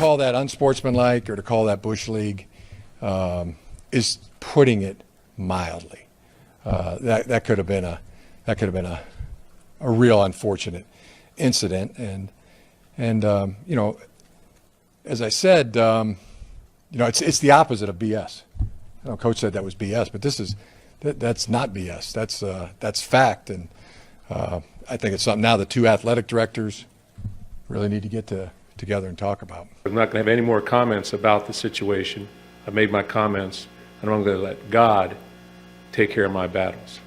call that unsportsmanlike or to call that Bush League is putting it mildly. That could have been a real unfortunate incident, and you know, as I said, you know, it's the opposite of BS. You know, Coach said that was BS, but that's not BS. That's fact, and I think it's something now the two athletic directors really need to get together and talk about. I'm not going to have any more comments about the situation. I've made my comments, and I'm going to let God take care of my battles.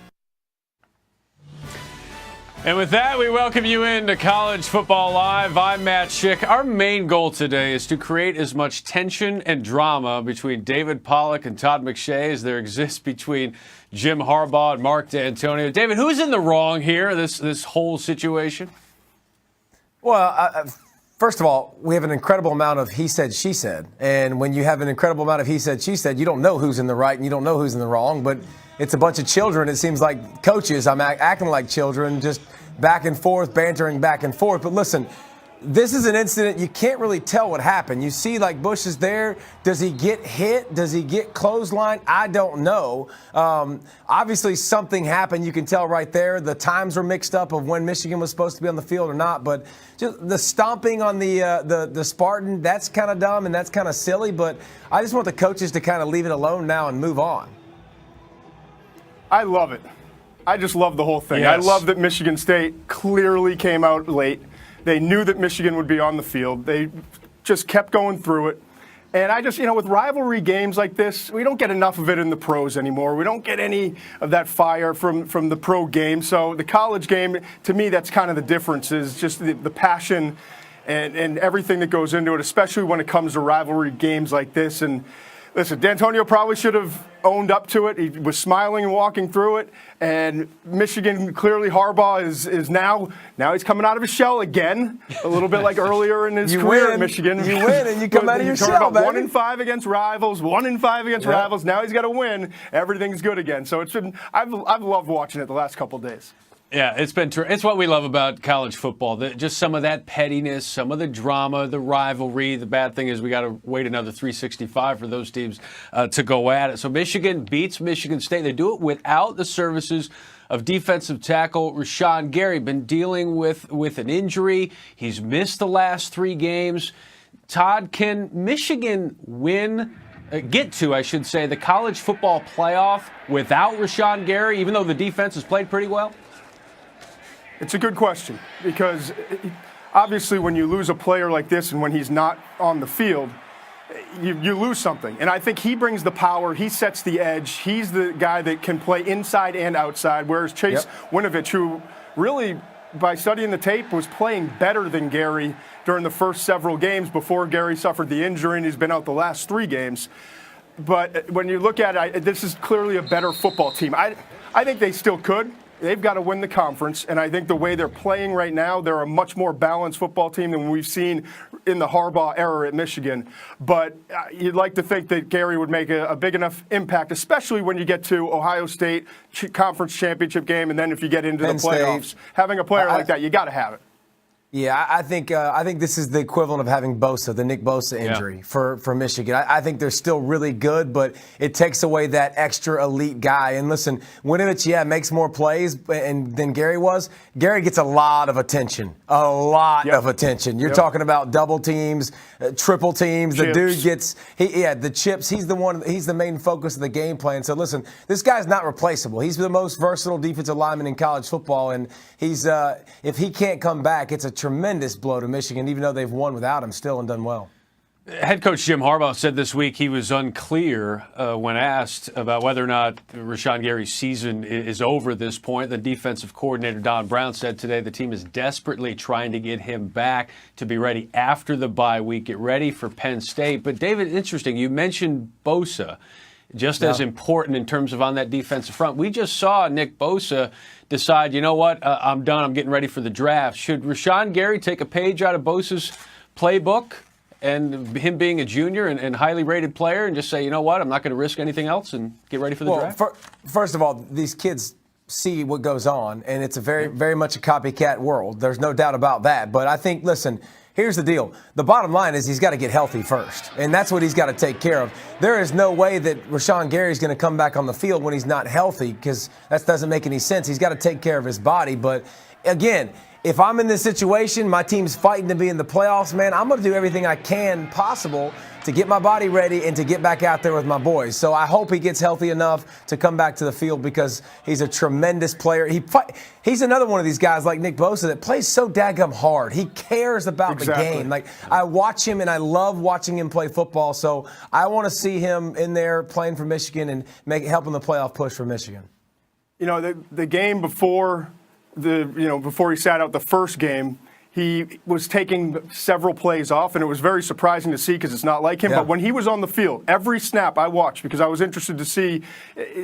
And with that, we welcome you into College Football Live. I'm Matt Schick. Our main goal today is to create as much tension and drama between David Pollack and Todd McShay as there exists between Jim Harbaugh and Mark Dantonio. David, who's in the wrong here, this whole situation? Well, first of all, we have an incredible amount of he said, she said. And when you have an incredible amount of he said, she said, you don't know who's in the right and you don't know who's in the wrong. But it's a bunch of children. It seems like coaches, I'm acting like children, just back and forth, bantering back and forth. But listen, this is an incident you can't really tell what happened. You see, like, Bush is there. Does he get hit? Does he get clotheslined? I don't know. Obviously, something happened. You can tell right there. The times were mixed up of when Michigan was supposed to be on the field or not. But just the stomping on the Spartan, that's kind of dumb and that's kind of silly. But I just want the coaches to kind of leave it alone now and move on. I love it. I just love the whole thing. Yes. I love that Michigan State clearly came out late. They knew that Michigan would be on the field. They just kept going through it. And I just, with rivalry games like this, we don't get enough of it in the pros anymore. We don't get any of that fire from the pro game. So the college game, to me, that's kind of the difference, is just the passion and everything that goes into it, especially when it comes to rivalry games like this. And listen, Dantonio probably should have owned up to it. He was smiling and walking through it. And Michigan, clearly Harbaugh is now he's coming out of his shell again, a little bit like earlier in his career at Michigan. You win and you come out of your shell, baby. 1-5 against rivals, 1-5 against rivals. Now he's got to win. Everything's good again. So I've loved watching it the last couple of days. Yeah, it's what we love about college football. Just some of that pettiness, some of the drama, the rivalry. The bad thing is we got to wait another 365 for those teams to go at it. So Michigan beats Michigan State. They do it without the services of defensive tackle Rashawn Gary. Been dealing with an injury. He's missed the last 3 games. Todd, can Michigan get to the college football playoff without Rashawn Gary, even though the defense has played pretty well? It's a good question, because obviously when you lose a player like this and when he's not on the field, you lose something. And I think he brings the power. He sets the edge. He's the guy that can play inside and outside, whereas Chase Winovich, who really, by studying the tape, was playing better than Gary during the first several games before Gary suffered the injury, and he's been out the last 3 games. But when you look at it, this is clearly a better football team. I think they still could. They've got to win the conference, and I think the way they're playing right now, they're a much more balanced football team than we've seen in the Harbaugh era at Michigan. But you'd like to think that Gary would make a big enough impact, especially when you get to Ohio State conference championship game, and then if you get into the playoffs. Having a player like that, you got to have it. Yeah, I think this is the equivalent of having Bosa, the Nick Bosa injury for Michigan. I think they're still really good, but it takes away that extra elite guy. And listen, Winovich, makes more plays than Gary was. Gary gets a lot of attention, of attention. You're talking about double teams, triple teams. Chips. The dude gets the chips. He's the main focus of the game plan. So listen, this guy's not replaceable. He's the most versatile defensive lineman in college football, and he's if he can't come back, it's a tremendous blow to Michigan, even though they've won without him still and done well. Head coach Jim Harbaugh said this week he was unclear when asked about whether or not Rashawn Gary's season is over at this point. The defensive coordinator Don Brown said today the team is desperately trying to get him back to be ready after the bye week, get ready for Penn State. But David, interesting, you mentioned Bosa. Just as important in terms of on that defensive front. We just saw Nick Bosa decide, you know what, I'm done. I'm getting ready for the draft. Should Rashawn Gary take a page out of Bosa's playbook and him being a junior and highly rated player and just say, you know what, I'm not going to risk anything else and get ready for the draft? First of all, these kids see what goes on, and it's a very, very much a copycat world. There's no doubt about that. But I think, listen, Here's the deal. The bottom line is he's got to get healthy first, and that's what he's got to take care of. There is no way that Rashawn Gary's going to come back on the field when he's not healthy, because that doesn't make any sense. He's got to take care of his body. But, again, if I'm in this situation, my team's fighting to be in the playoffs, man, I'm going to do everything I can possible to get my body ready and to get back out there with my boys. So I hope he gets healthy enough to come back to the field, because he's a tremendous player. He's another one of these guys like Nick Bosa that plays so daggum hard. He cares about the game. Like, I watch him and I love watching him play football. So I want to see him in there playing for Michigan and helping the playoff push for Michigan. You know, the game before before he sat out the first game, he was taking several plays off, and it was very surprising to see, because it's not like him. Yeah. But when he was on the field, every snap I watched, because I was interested to see,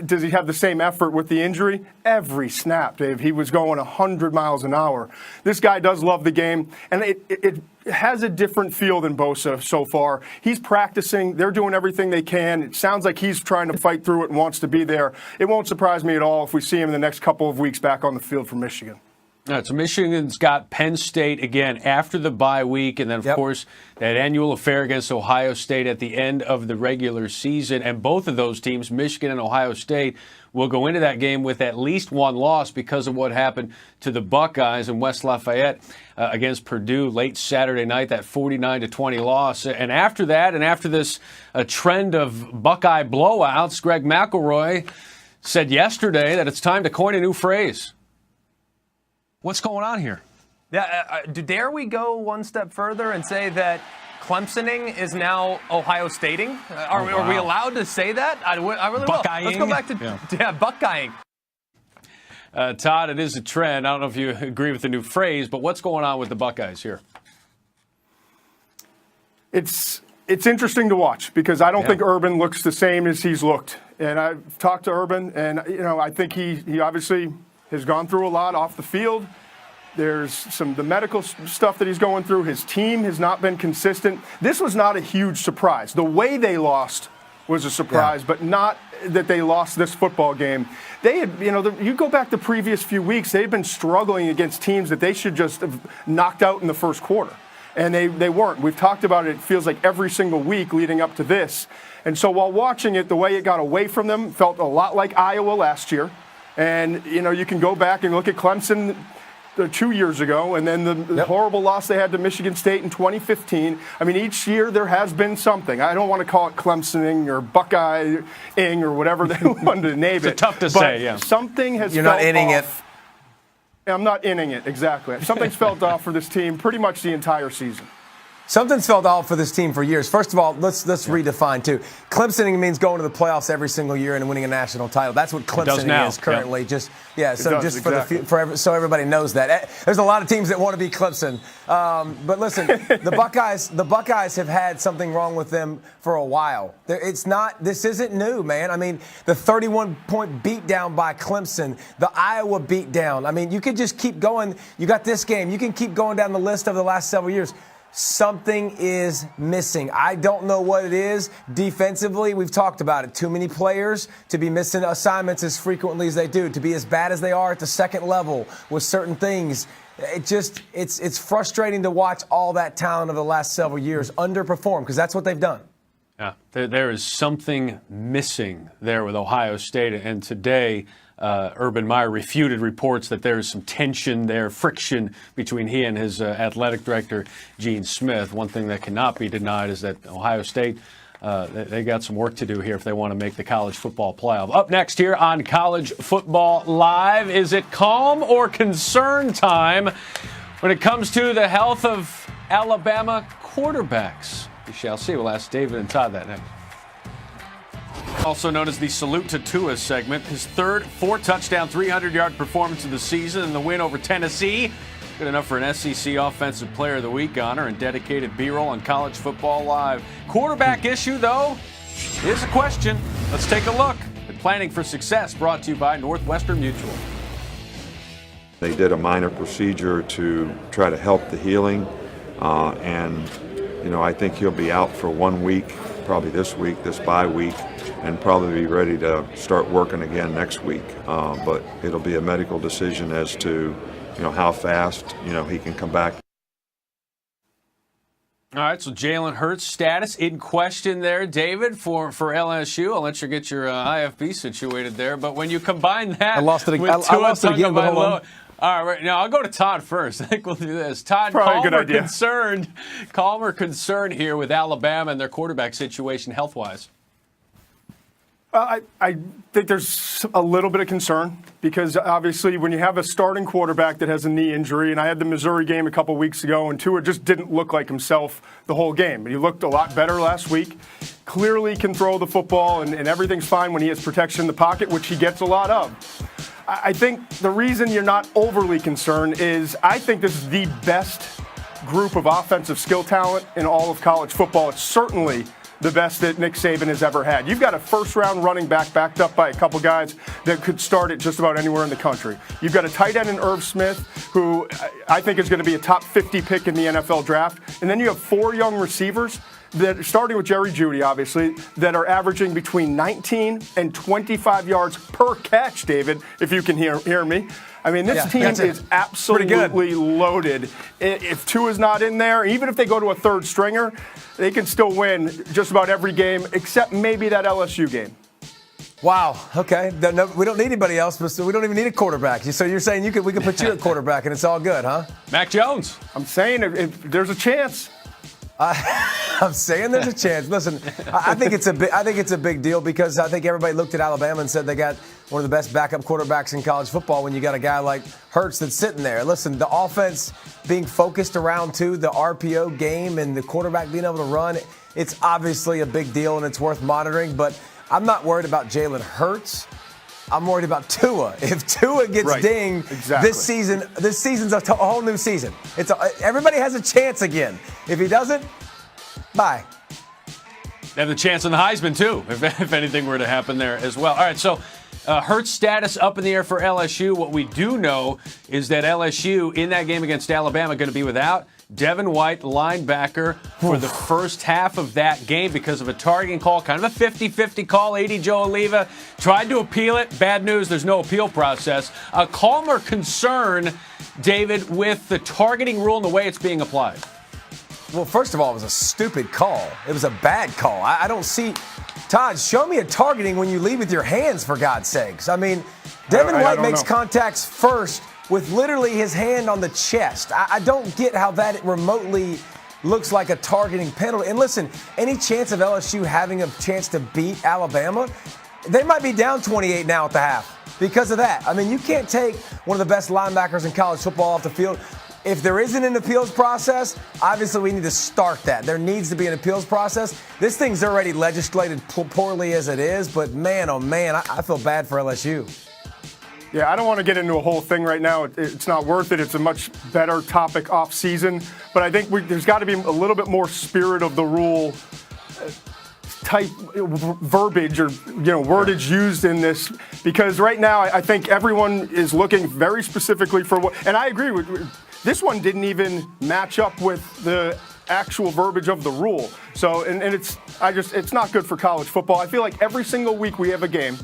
does he have the same effort with the injury? Every snap, Dave, he was going 100 miles an hour. This guy does love the game, and it has a different feel than Bosa so far. He's practicing. They're doing everything they can. It sounds like he's trying to fight through it and wants to be there. It won't surprise me at all if we see him in the next couple of weeks back on the field for Michigan. All right, so Michigan's got Penn State again after the bye week, and then, of course, that annual affair against Ohio State at the end of the regular season. And both of those teams, Michigan and Ohio State, will go into that game with at least one loss because of what happened to the Buckeyes in West Lafayette against Purdue late Saturday night, that 49-20 loss. And after that, and after this trend of Buckeye blowouts, Greg McElroy said yesterday that it's time to coin a new phrase. What's going on here? Yeah, dare we go one step further and say that Clemsoning is now Ohio Stating? Are we allowed to say that? I really Buckeying? will. Let's go back to Buckeying. Todd, it is a trend. I don't know if you agree with the new phrase, but what's going on with the Buckeyes here? It's interesting to watch, because I don't think Urban looks the same as he's looked. And I've talked to Urban, and I think he obviously has gone through a lot off the field. There's the medical stuff that he's going through. His team has not been consistent. This was not a huge surprise. The way they lost was a surprise, but not that they lost this football game. They had, you go back the previous few weeks, they've been struggling against teams that they should just have knocked out in the first quarter. And they weren't. We've talked about it feels like every single week leading up to this. And so while watching it, the way it got away from them felt a lot like Iowa last year. And, you can go back and look at Clemson 2 years ago, and then the horrible loss they had to Michigan State in 2015. I mean, each year there has been something. I don't want to call it Clemsoning or Buckeye-ing or whatever they wanted to name it. It's tough to say, yeah. Something has You're felt not inning off. I'm not inning it, exactly. Something's felt off for this team pretty much the entire season. Something's felt off for this team for years. First of all, let's redefine, too. Clemsoning means going to the playoffs every single year and winning a national title. That's what Clemsoning is currently. So everybody knows that. There's a lot of teams that want to be Clemson. But listen, the Buckeyes have had something wrong with them for a while. This isn't new, man. I mean, the 31-point beatdown by Clemson, the Iowa beatdown. I mean, you could just keep going. You got this game. You can keep going down the list of the last several years. Something is missing. I don't know what it is. Defensively, we've talked about it. Too many players to be missing assignments as frequently as they do, to be as bad as they are at the second level with certain things. It's frustrating to watch all that talent of the last several years underperform, because that's what they've done. Yeah, there is something missing there with Ohio State, and today Urban Meyer refuted reports that there is some tension there, friction between he and his athletic director, Gene Smith. One thing that cannot be denied is that Ohio State, they got some work to do here if they want to make the college football playoff. Up next here on College Football Live, is it calm or concern time when it comes to the health of Alabama quarterbacks? We shall see. We'll ask David and Todd that next. Also known as the Salute to Tua segment, his third 4-touchdown, 300-yard performance of the season in the win over Tennessee. Good enough for an SEC Offensive Player of the Week honor and dedicated B-roll on College Football Live. Quarterback issue, though, is a question. Let's take a look at Planning for Success, brought to you by Northwestern Mutual. They did a minor procedure to try to help the healing, and I think he'll be out for 1 week, probably this week, this bye week, and probably be ready to start working again next week. But it'll be a medical decision as to, how fast, he can come back. All right, so Jalen Hurts' status in question there, David, for LSU. I'll let you get your IFB situated there. But when you combine that I lost it, with I lost it again, but hold on. All right, now I'll go to Todd first. I think we'll do this. Todd, Probably a good calm or concerned here with Alabama and their quarterback situation health-wise? I think there's a little bit of concern because obviously when you have a starting quarterback that has a knee injury, and I had the Missouri game a couple weeks ago, and Tua just didn't look like himself the whole game. But he looked a lot better last week. Clearly can throw the football, and everything's fine when he has protection in the pocket, which he gets a lot of. I think the reason you're not overly concerned is I think this is the best group of offensive skill talent in all of college football. It's certainly the best that Nick Saban has ever had. You've got a first-round running back backed up by a couple guys that could start at just about anywhere in the country. You've got a tight end in Irv Smith, who I think is going to be a top 50 pick in the NFL draft. And then you have 4 young receivers, that starting with Jerry Jeudy, obviously, that are averaging between 19 and 25 yards per catch, David, if you can hear me. I mean, this team is absolutely loaded. If Tua's not in there, even if they go to a third stringer, they can still win just about every game except maybe that LSU game. Wow. Okay. No, we don't need anybody else, but we don't even need a quarterback. So you're saying we could put you at quarterback and it's all good, huh? Mac Jones. I'm saying if there's a chance. I'm saying there's a chance. Listen, I think it's a big deal because I think everybody looked at Alabama and said they got one of the best backup quarterbacks in college football when you got a guy like Hurts that's sitting there. Listen, the offense being focused around the RPO game and the quarterback being able to run, it's obviously a big deal and it's worth monitoring. But I'm not worried about Jalen Hurts. I'm worried about Tua. If Tua gets dinged this season's a whole new season. Everybody has a chance again. If he doesn't, bye. They have the chance on the Heisman, too, if anything were to happen there as well. All right, so Hurts' status up in the air for LSU. What we do know is that LSU, in that game against Alabama, going to be without Devin White, linebacker, for the first half of that game because of a targeting call, kind of a 50-50 call. A.D. Joe Oliva tried to appeal it. Bad news, there's no appeal process. A calmer concern, David, with the targeting rule and the way it's being applied. Well, first of all, it was a stupid call. It was a bad call. I don't see – Todd, show me a targeting when you lead with your hands, for God's sakes. I mean, Devin White makes contacts first with literally his hand on the chest. I don't get how that remotely looks like a targeting penalty. And listen, any chance of LSU having a chance to beat Alabama, they might be down 28 now at the half because of that. I mean, you can't take one of the best linebackers in college football off the field. If there isn't an appeals process, obviously we need to start that. There needs to be an appeals process. This thing's already legislated poorly as it is, but man, oh man, I feel bad for LSU. Yeah, I don't want to get into a whole thing right now. It's not worth it. It's a much better topic off season. But I think there's got to be a little bit more spirit of the rule type verbiage or wordage used in this, because right now I think everyone is looking very specifically for what. And I agree with this one didn't even match up with the actual verbiage of the rule. So and it's not good for college football. I feel like every single week we have a game.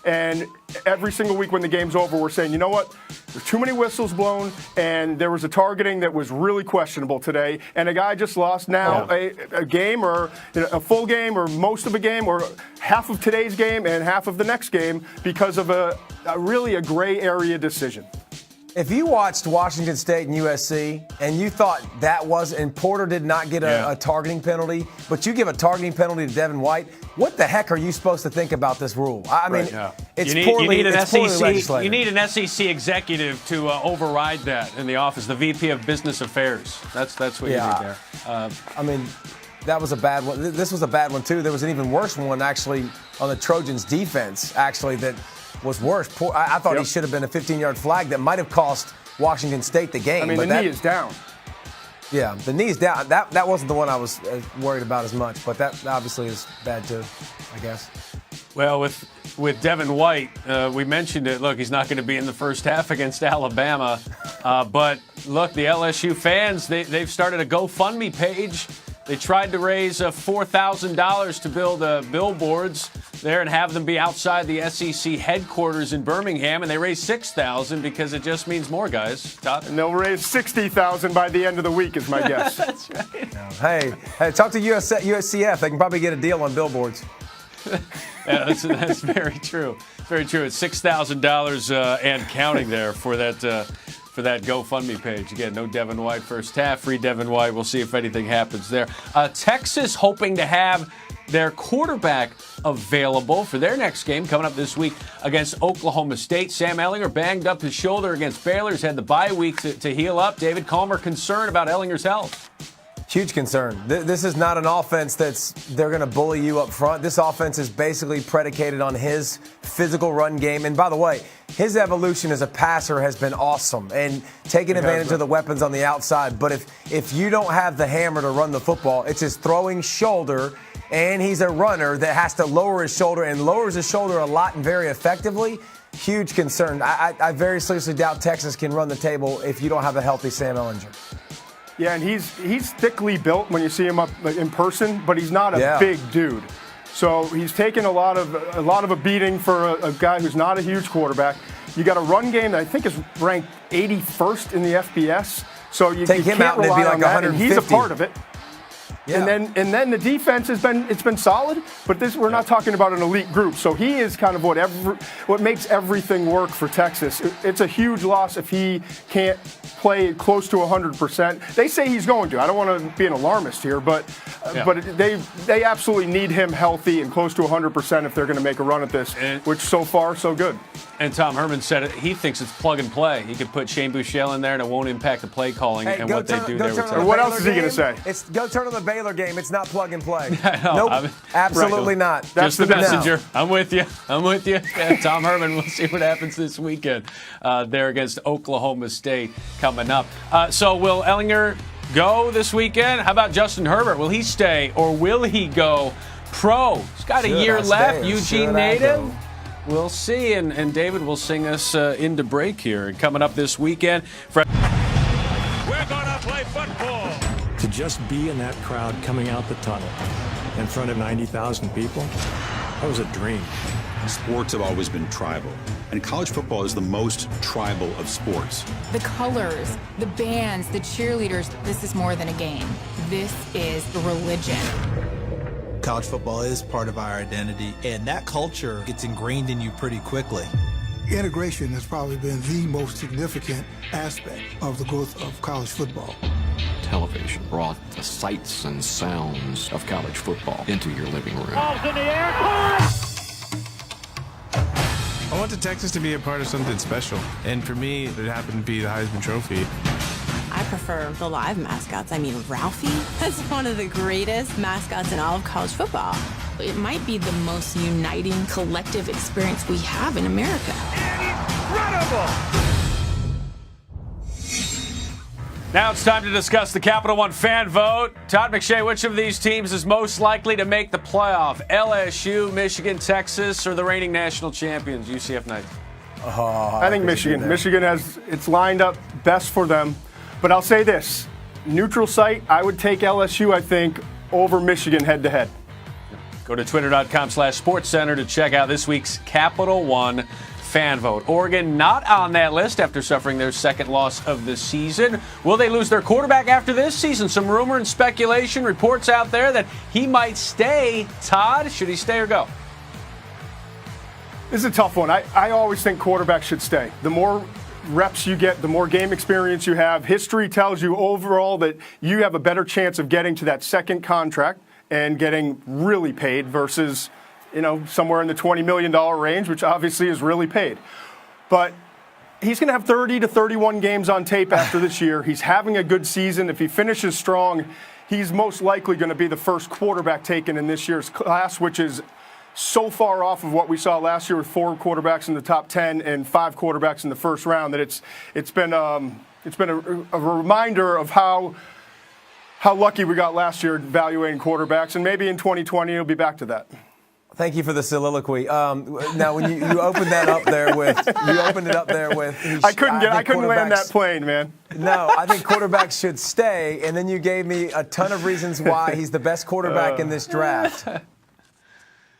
And every single week when the game's over, we're saying, you know what? There's too many whistles blown, and there was a targeting that was really questionable today. And a guy just lost now a game or a full game or most of a game or half of today's game and half of the next game because of a really a gray area decision. If you watched Washington State and USC and you thought that was, and Porter did not get a targeting penalty, but you give a targeting penalty to Devin White, what the heck are you supposed to think about this rule? I mean, it's poorly legislated. You need an SEC executive to override that in the office, the VP of Business Affairs. That's what you need there. I mean, that was a bad one. This was a bad one, too. There was an even worse one, actually, on the Trojans' defense, actually, that was worse. I thought he should have been a 15-yard flag that might have cost Washington State the game. I mean, knee is down. Yeah, the knee's down. That wasn't the one I was worried about as much, but that obviously is bad too, I guess. Well, with Devin White, we mentioned it. Look, he's not going to be in the first half against Alabama. But look, the LSU fans, they've started a GoFundMe page. They tried to raise $4,000 to build billboards there and have them be outside the SEC headquarters in Birmingham, and they raise $6,000 because it just means more, guys. Todd? And they'll raise $60,000 by the end of the week, is my guess. That's right. Hey, talk to USCF. They can probably get a deal on billboards. Yeah, that's very true. Very true. It's $6,000 and counting there for that GoFundMe page. Again, no Devin White first half. Free Devin White. We'll see if anything happens there. Texas hoping to have their quarterback available for their next game coming up this week against Oklahoma State. Sam Ehlinger banged up his shoulder against Baylor. He's had the bye week to heal up. David Calmer concerned about Ehlinger's health. Huge concern. This is not an offense they're going to bully you up front. This offense is basically predicated on his physical run game. And by the way, his evolution as a passer has been awesome and taking advantage of the weapons on the outside. But if you don't have the hammer to run the football, it's his throwing shoulder, and he's a runner that has to lower his shoulder and lowers his shoulder a lot and very effectively. Huge concern. I very seriously doubt Texas can run the table if you don't have a healthy Sam Ehlinger. Yeah, and he's thickly built when you see him up in person, but he's not a big dude. So he's taken a lot of a beating for a guy who's not a huge quarterback. You got a run game that I think is ranked 81st in the FBS. So you take him can't out and it'd rely be like on that, 150. and he's a part of it. Yeah. And then the defense has been solid, but we're not talking about an elite group. So he is kind of what makes everything work for Texas. It's a huge loss if he can't play close to 100%. They say he's going to. I don't want to be an alarmist here, but they absolutely need him healthy and close to 100% if they're going to make a run at this, which so far so good. And Tom Herman said it. He thinks it's plug and play. He could put Shane Buechele in there, and it won't impact the play calling and what they do there with Texas. What else is he going to say? Go turn on the Baylor game. It's not plug and play. Nope, absolutely not. That's just the messenger. No. I'm with you. Yeah, Tom Herman. We'll see what happens this weekend there against Oklahoma State coming up. So will Ehlinger go this weekend? How about Justin Herbert? Will he stay or will he go pro? He's got a year left. Eugene native. We'll see, and David will sing us into break here. And coming up this weekend, we're gonna play football. To just be in that crowd coming out the tunnel in front of 90,000 people, that was a dream. Sports have always been tribal, and college football is the most tribal of sports. The colors, the bands, the cheerleaders, this is more than a game. This is a religion. College football is part of our identity, and that culture gets ingrained in you pretty quickly. Integration has probably been the most significant aspect of the growth of college football. Television brought the sights and sounds of college football into your living room. Balls in the air. I wanted Texas to be a part of something special, and for me, it happened to be the Heisman Trophy. I prefer the live mascots. I mean, Ralphie, that's one of the greatest mascots in all of college football. It might be the most uniting collective experience we have in America. Incredible! Now it's time to discuss the Capital One fan vote. Todd McShay, which of these teams is most likely to make the playoff? LSU, Michigan, Texas, or the reigning national champions, UCF Knights? I think Michigan. Michigan it's lined up best for them. But I'll say this, neutral site, I would take LSU, I think, over Michigan head-to-head. Go to twitter.com/SportsCenter to check out this week's Capital One fan vote. Oregon not on that list after suffering their second loss of the season. Will they lose their quarterback after this season? Some rumor and speculation, reports out there that he might stay. Todd, should he stay or go? This is a tough one. I always think quarterbacks should stay. The more reps you get, the more game experience you have. History tells you overall that you have a better chance of getting to that second contract and getting really paid versus, somewhere in the $20 million range, which obviously is really paid. But he's going to have 30 to 31 games on tape after this year. He's having a good season. If he finishes strong, he's most likely going to be the first quarterback taken in this year's class, which is so far off of what we saw last year with 4 quarterbacks in the top 10 and 5 quarterbacks in the first round. That it's been a reminder of how lucky we got last year evaluating quarterbacks, and maybe in 2020 it'll be back to that. Thank you for the soliloquy. Now, when you opened that up there with, I couldn't land that plane, man. No, I think quarterbacks should stay, and then you gave me a ton of reasons why he's the best quarterback in this draft.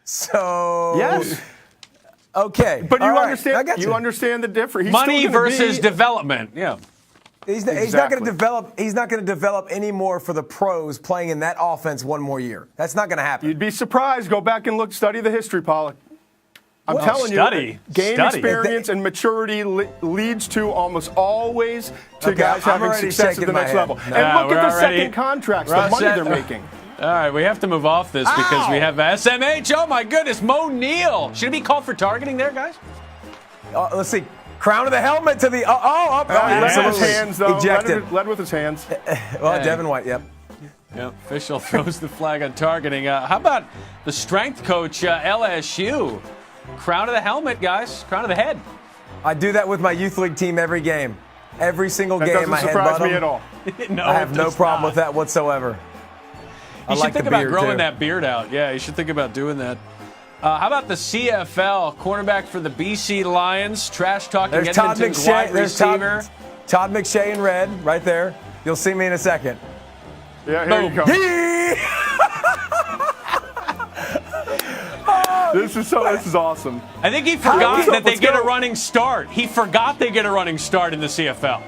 So Yes. Okay, But you all right. understand. I got You understand the difference. He's Money still gonna versus be, development. Yeah. He's not going to develop. He's not going to develop any more for the pros playing in that offense one more year. That's not going to happen. You'd be surprised. Go back and look. Study the history, Pollock. I'm telling study. you, game Study. experience and maturity leads to almost always to Okay, guys I'm having already success at shaking the my next head. level. No. And look we're at the already- second contracts, we're the all money set. they're making. All right, we have to move off this because we have SMH. Oh, my goodness. Mo Neal. Should it be called for targeting there, guys? Let's see. Crown of the helmet to the. He led with his absolutely. hands, though. Ejected. Led with his hands. Well, Devin White, yep. Yep, official throws the flag on targeting. How about the strength coach, LSU? Crown of the helmet, guys. Crown of the head. I do that with my youth league team every game. Every single That game doesn't I surprise headbutt me them. at all. No, I have it no does problem not. with that whatsoever. I You should like think the about beard, growing too. that beard out. Yeah, you should think about doing that. How about the CFL? Cornerback for the BC Lions. Trash talking There's Todd Edmonton's McShay. wide There's receiver. Todd McShay in red right there. You'll see me in a second. Yeah, here you go. This is awesome. I think he forgot that they Let's get go. a running start. He forgot they get a running start in the CFL.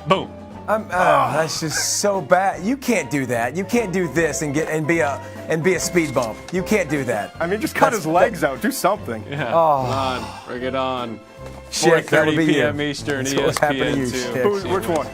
Boom. That's just so bad. You can't do that. You can't do this and be a speed bump. You can't do that. I mean, just cut his legs out. Do something. Yeah. Oh. Come on. Bring it on. Shit, that would 4:30 be you. p.m. Eastern, That's what's happening to you, ESPN2. Shit. Which one?